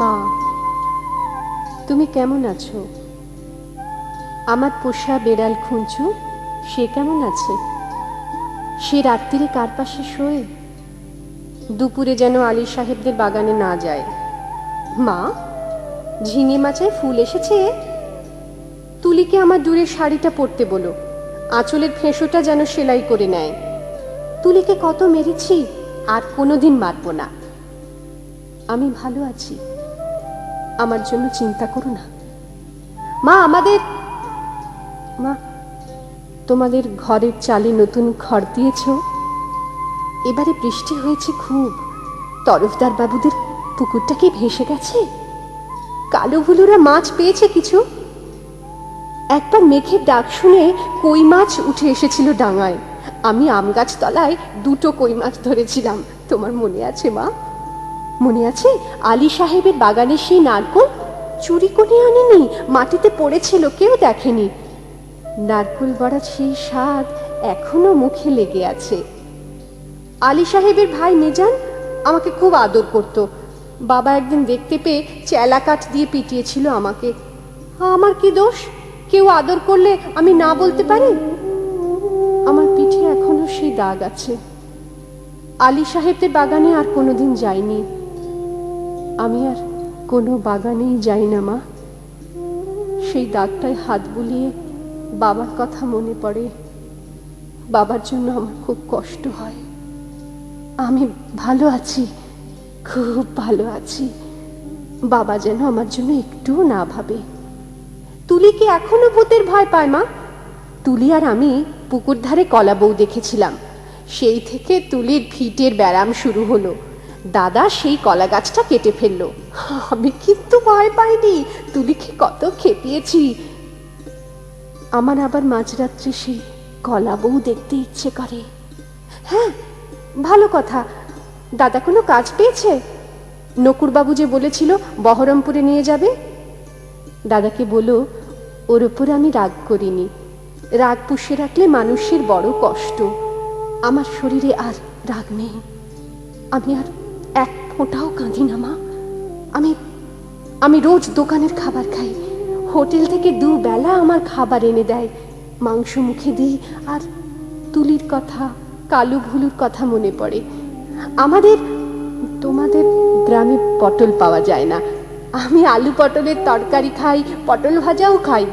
মা, তুমি কেমন আছো? আমার পোষা বেড়াল খুঁজু, সে কেমন আছে? সে রাত্রিরে কার পাশে শোয়? দুপুরে যেন আলী সাহেবদের বাগানে না যায়। মা, ঝিঙে মাচায় ফুল এসেছে। তুলিকে আমার দূরের শাড়িটা পরতে বলো, আঁচলের ফেঁসোটা যেন সেলাই করে নেয়। তুলিকে কত মেরেছি, আর কোনোদিন মারব না। আমি ভালো আছি, আমার জন্য চিন্তা করো না। মা, মা, তোমাদের ঘরের চালে নতুন খড় দিয়েছ? এবারে বৃষ্টি হয়েছে খুব। তরফদার বাবুদের পুকুরটা কি ভেসে গেছে? কালো ভুলুরা মাছ পেয়েছে কিছু? একবার মেঘের ডাক শুনে কই মাছ উঠে এসেছিল ডাঙায়। আমি আম গাছ তলায় 2টো কই মাছ ধরেছিলাম। তোমার মনে আছে মা? মনে আছে আলী সাহেবের বাগানে সেই নারকোল চুরি করে আনিনি, মাটিতে পড়েছিল, কেউ দেখেনি। নারকোল বড়ার সেই স্বাদ এখনো মুখে লেগে আছে। আলী সাহেবের ভাই মিজান আমাকে খুব আদর করত। বাবা একদিন দেখতে পেয়ে চেলা কাঠ দিয়ে পিটিয়েছিল আমাকে। আমার কি দোষ? কেউ আদর করলে আমি না বলতে পারি? আমার পিঠে এখনো সেই দাগ আছে। আলী সাহেবদের বাগানে আর কোনোদিন যাইনি। আমি আর কোনো বাগানেই যাই না মা। সেই দাগটায় হাত বুলিয়ে বাবার কথা মনে পড়ে। বাবার জন্য আমার খুব কষ্ট হয়। আমি ভালো আছি, খুব ভালো আছি। বাবা যেন আমার জন্য একটুও না ভাবে। তুলি কি এখনো ভূতের ভয় পায় মা? তুলি আর আমি পুকুর ধারে কলা বউ দেখেছিলাম। সেই থেকে তুলির ফিটের ব্যারাম শুরু হলো। দাদা সেই কলা গাছটা কেটে ফেললো। আমি কিন্তু ভয় পাইনি, তুলিকে কত খেপিয়েছি। আমার আবার মাঝরাত্রে সেই কলা বউ দেখতে ইচ্ছে করে। হ্যাঁ, ভালো কথা। দাদা কোনো কাজ পেয়েছে? নকুরবাবু যে বলেছিল বহরমপুরে নিয়ে যাবে। দাদাকে বলো ওর ওপর আমি রাগ করিনি। রাগ পুষে রাখলে মানুষের বড় কষ্ট। আমার শরীরে আর রাগ নেই। আমি আর এক ফোঁটাও কাঁদি না মা। আমি রোজ দোকানের খাবার খাই। হোটেল থেকে 2 বেলা আমার খাবার এনে দেয়। মাংস মুখে দিই, আর তুলির কথা, কালু ভুলুর কথা মনে পড়ে। তোমাদের গ্রামে পটল পাওয়া যায় না। আমি আলু পটলের তরকারি খাই, পটল ভাজাও খাই।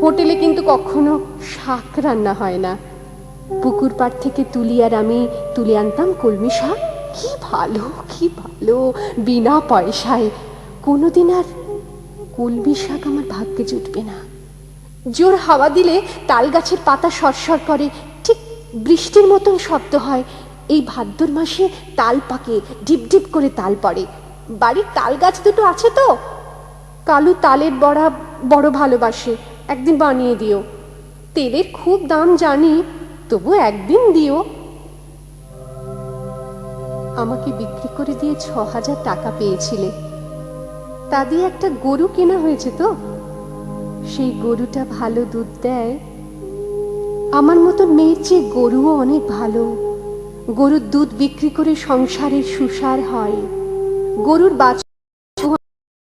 হোটেলে কিন্তু কখনো শাক রান্না হয় না। পুকুর পাড় থেকে তুলি আর আমি তুলে আনতাম কলমি শাক। কি ভালো, কি ভালো, বিনা পয়সায়। কোনোদিন আর কলমি শাক আমার ভাগ্যে জুটবে না। জোর হাওয়া দিলে তাল গাছের পাতা সরসর করে, ঠিক বৃষ্টির মতন শব্দ হয়। এই ভাদ্র মাসে তাল পাকে, ঢিপ ঢিপ করে তাল পড়ে। বাড়ির তাল গাছ 2টো আছে তো। কালু তালের বড়া বড় ভালোবাসে, একদিন বানিয়ে দিও। তেলের খুব দাম জানি, তবু একদিন দিও। আমাকে বিক্রি করে দিয়ে 6,000 টাকা পেয়েছিলে। তা দিয়ে একটা গরু কেনা হয়েছে তো। সেই গরুটা ভালো দুধ দেয়। আমার মতো মেয়ের চেয়ে গরুও অনেক ভালো। গরুর দুধ বিক্রি করে সংসারের সুসার হয়। গরুর বাছুর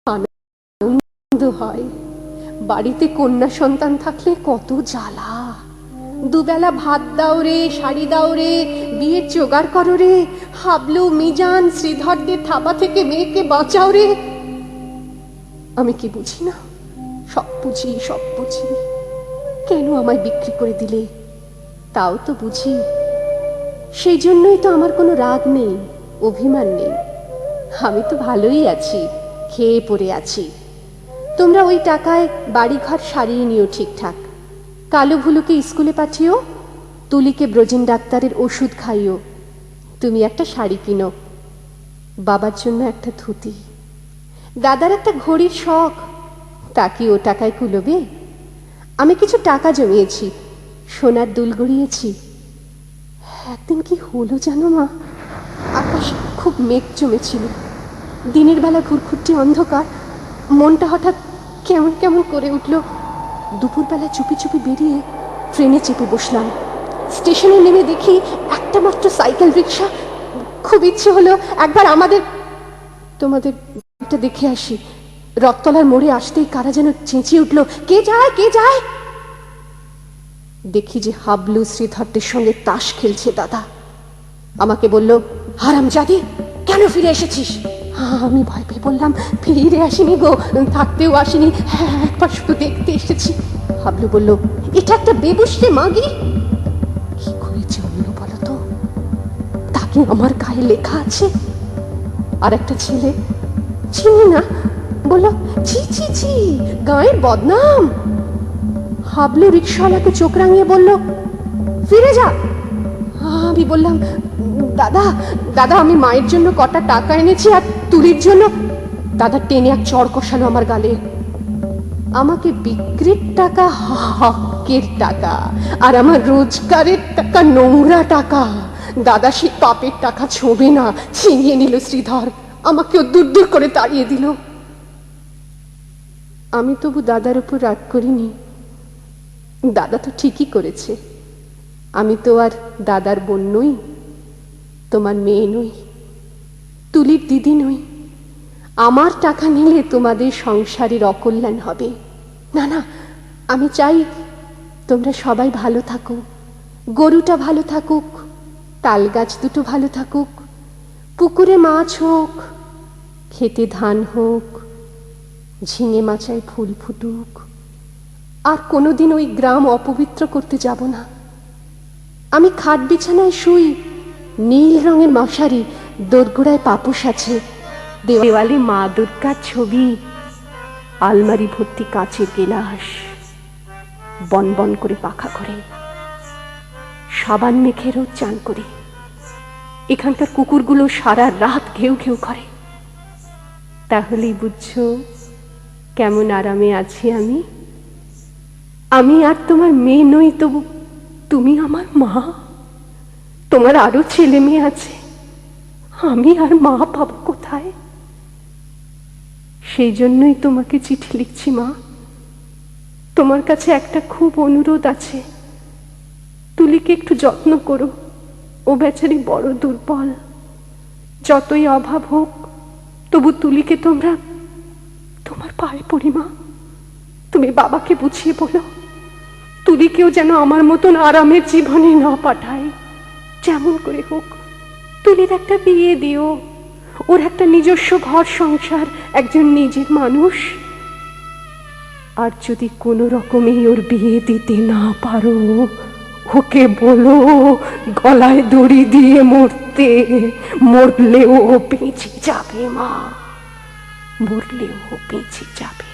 আনন্দ হয়। বাড়িতে কন্যা সন্তান থাকলে কত জ্বালা। 2 বেলা ভাত দাও রে, শাড়ি দাও রে, বিয়ের জোগাড় করো রে, হাবলু মিজান শ্রীধরদের থাবা থেকে মেয়েকে বাঁচাও রে। আমি কি বুঝি না? সব বুঝি, সব বুঝি। কেন আমায় বিক্রি করে দিলে? তাও তো বুঝি। সেই জন্যই তো আমার কোনো রাগ নেই, অভিমান নেই। আমি তো ভালোই আছি, খেয়ে পড়ে আছি। তোমরা ওই টাকায় বাড়িঘর সারিয়ে নিও ঠিকঠাক। কালু ভুলুকে স্কুলে পাঠিও। তুলিকে ব্রজিন ডাক্তারের ওষুধ খাইও। তুমি একটা শাড়ি কিনো। বাবার জন্য একটা ধুতি। দাদার একটা ঘড়ির শখ, তা কি ও টাকায় কুলোবে? আমি কিছু টাকা জমিয়েছি, সোনার দুল গড়িয়েছি। একদিন কি হলো জানো মা? আকাশ খুব মেঘ জমেছিল। দিনের বেলা ঘুরঘুরটি অন্ধকার। মনটা হঠাৎ কেমন কেমন করে উঠল। দুপুরবেলা চুপি চুপি বেরিয়ে ট্রেনে চেপে বসলাম। স্টেশনে নেমে দেখি একটা মাত্র সাইকেল রিক্সা। খুব ইচ্ছে হলো একবার তোমাদের এটা দেখে আসি। রথতলার মোড়ে আসতেই কারা যেন চেঁচিয়ে উঠল, কে যায়, কে যায়? দেখি যে হাবলু শ্রীধরদের সঙ্গে তাস খেলছে দাদা। আমাকে বলল, হারামজাদি, কেন ফিরে এসেছিস? আমি ভয় পেয়ে বললাম, ফিরে আসিনি গো, থাকতেও আসিনি, একবার শুধু দেখতে এসেছি। হাবলু বলল, এটা একটা বেবুসে মাগি। কি করেছে অন্য বলো তো? তাকে আমার গায়ে লেখা আছে। আর একটা ছেলে, চিনি না, বলল, ছি ছি ছি, গায়ের বদনাম। হাবলু রিকশাওয়ালাকে চোখ রাঙিয়ে বলল, ফিরে যা। আমি বললাম, দাদা দাদা, আমি মায়ের জন্য কটা টাকা এনেছি আর তুলির জন্য। দাদা টেনে এক চড় কষালো আমার গালে। আমাকে বিক্রির টাকা হকের টাকা, আর আমার রোজগারের টাকা নোংরা টাকা। দাদা সেই পাপের টাকা ছোঁবে না, ছিনিয়ে নিল শ্রীধর। আমাকেও দূর দূর করে তাড়িয়ে দিল। আমি তবু দাদার উপর রাগ করিনি। দাদা তো ঠিকই করেছে। আমি তো আর দাদার বোন নই, তোমার মেয়ে নই, তুলির দিদি নই। আমার টাকা নিলে তোমাদের সংসারের অকল্যাণ হবে না। না, আমি চাই তোমরা সবাই ভালো থাকো, গরুটা ভালো থাকুক, তাল গাছ দুটো ভালো থাকুক, পুকুরে মাছ হোক, খেতে ধান হোক, ঝিঙে মাচায় ফুল ফুটুক। আর কোনোদিন ওই গ্রাম অপবিত্র করতে যাব না। আমি খাট বিছানায় শুই, নীল রঙের মশারি, দোরগোড়ায় পাপোশ আছে, দেওয়ালে মা দুর্গার ছবি, আলমারি ভর্তি কাঁচের গেলাস, বন বন করে পাখা করে, সাবান মেখে রোজ চান করি। এখানকার কুকুরগুলো সারা রাত ঘেউ ঘেউ করে। তাহলেই বুঝছো কেমন আরামে আছি আমি। আমি আর তোমার মেয়ে নই, তবু তুমি আমার মা। তোমার আরো ছেলে মেয়ে আছে, আমি আর মা পাবো কোথায়? সেই জন্যই তোমাকে চিঠি লিখছি মা। তোমার কাছে একটা খুব অনুরোধ আছে, তুলিকে একটু যত্ন করো। ও বেচারি বড় দুর্বল। যতই অভাব হোক, তবু তুলিকে তোমরা তোমার পায়ে পড়ি মা। তুমি বাবাকে বুঝিয়ে বলো, তুলিকেও যেন আমার মতন আরামের জীবনে না পাঠায়। যেমন করে হোক তুলির একটা বিয়ে দিও, ওর একটা নিজস্ব ঘর সংসার, একজন নিজের মানুষ। আর যদি কোনো রকমে ওর বিয়ে দিতে না পারো, ওকে বলো গলায় দড়ি দিয়ে মরতে। মরলেও ও বেঁচে যাবে মা, মরলেও ও বেঁচে যাবে।